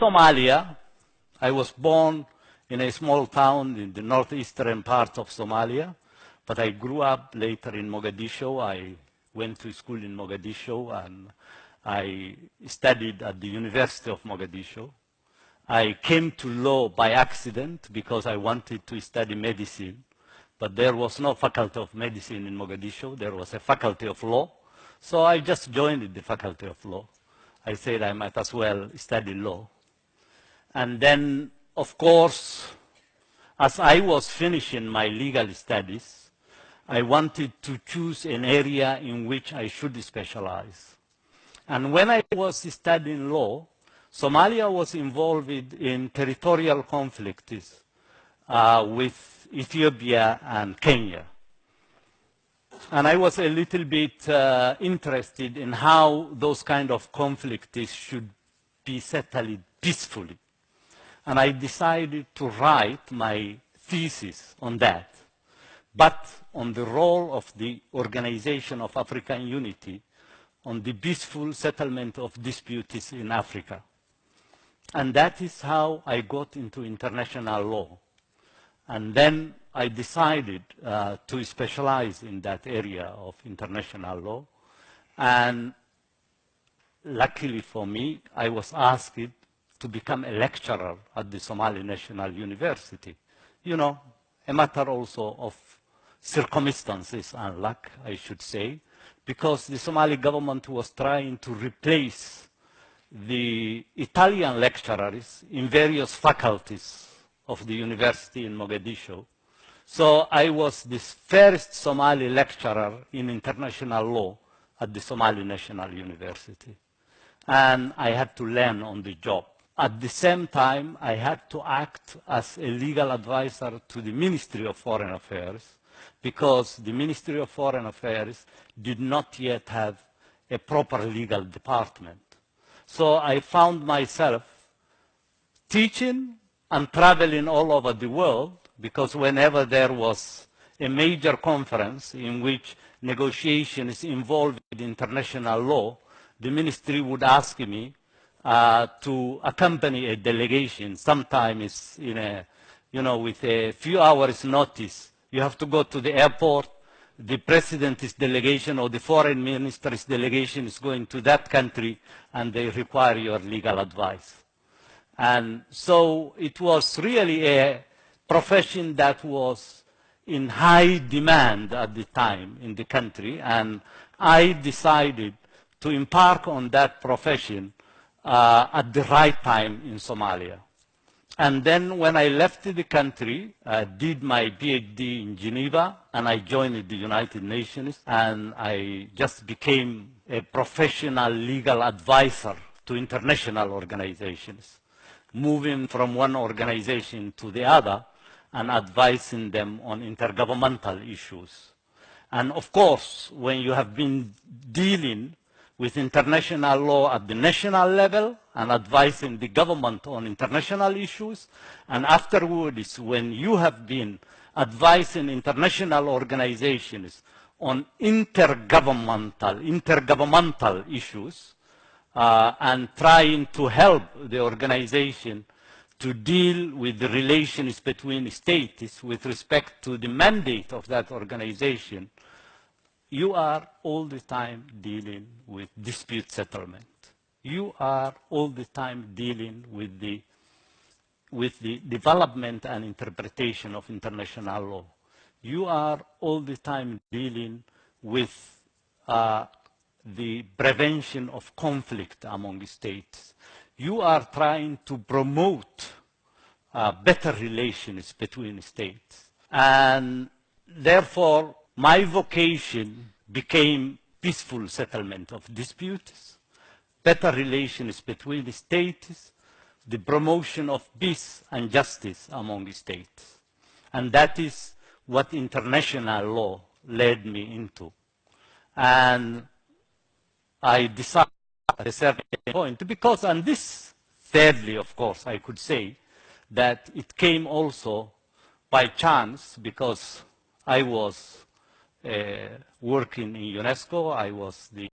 Somalia. I was born in a small town in the northeastern part of Somalia, but I grew up later in Mogadishu. I went to school in Mogadishu and I studied at the University of Mogadishu. I came to law by accident because I wanted to study medicine, but there was no faculty of medicine in Mogadishu. There was a faculty of law. So I just joined the faculty of law. I said I might as well study law. And then, of course, as I was finishing my legal studies, I wanted to choose an area in which I should specialize. And when I was studying law, Somalia was involved in territorial conflicts with Ethiopia and Kenya. And I was a little bit interested in how those kind of conflicts should be settled peacefully. And I decided to write my thesis on that, but on the role of the Organization of African Unity on the peaceful settlement of disputes in Africa. And that is how I got into international law. And then I decided to specialize in that area of international law. And luckily for me, I was asked to become a lecturer at the Somali National University. You know, a matter also of circumstances and luck, I should say, because the Somali government was trying to replace the Italian lecturers in various faculties of the university in Mogadishu. So I was the first Somali lecturer in international law at the Somali National University. And I had to learn on the job. At the same time, I had to act as a legal advisor to the Ministry of Foreign Affairs because the Ministry of Foreign Affairs did not yet have a proper legal department. So I found myself teaching and traveling all over the world because whenever there was a major conference in which negotiations involved international law, the ministry would ask me to accompany a delegation. Sometimes in a, with a few hours notice, you have to go to the airport. The president's delegation or the foreign minister's delegation is going to that country and they require your legal advice. And so it was really a profession that was in high demand at the time in the country, and I decided to embark on that profession at the right time in Somalia. And then when I left the country, I did my PhD in Geneva, and I joined the United Nations, and I just became a professional legal advisor to international organizations, moving from one organization to the other and advising them on intergovernmental issues. And of course, when you have been dealing with international law at the national level and advising the government on international issues, and afterwards, when you have been advising international organizations on intergovernmental issues, and trying to help the organization to deal with the relations between states with respect to the mandate of that organization, you are all the time dealing with dispute settlement. You are all the time dealing with the development and interpretation of international law. You are all the time dealing with the prevention of conflict among states. You are trying to promote better relations between states. And therefore, my vocation became peaceful settlement of disputes, better relations between the states, the promotion of peace and justice among states. And that is what international law led me into. And I decided at a certain point, because, and this, thirdly, of course, I could say, that it came also by chance, because I was working in UNESCO. I was the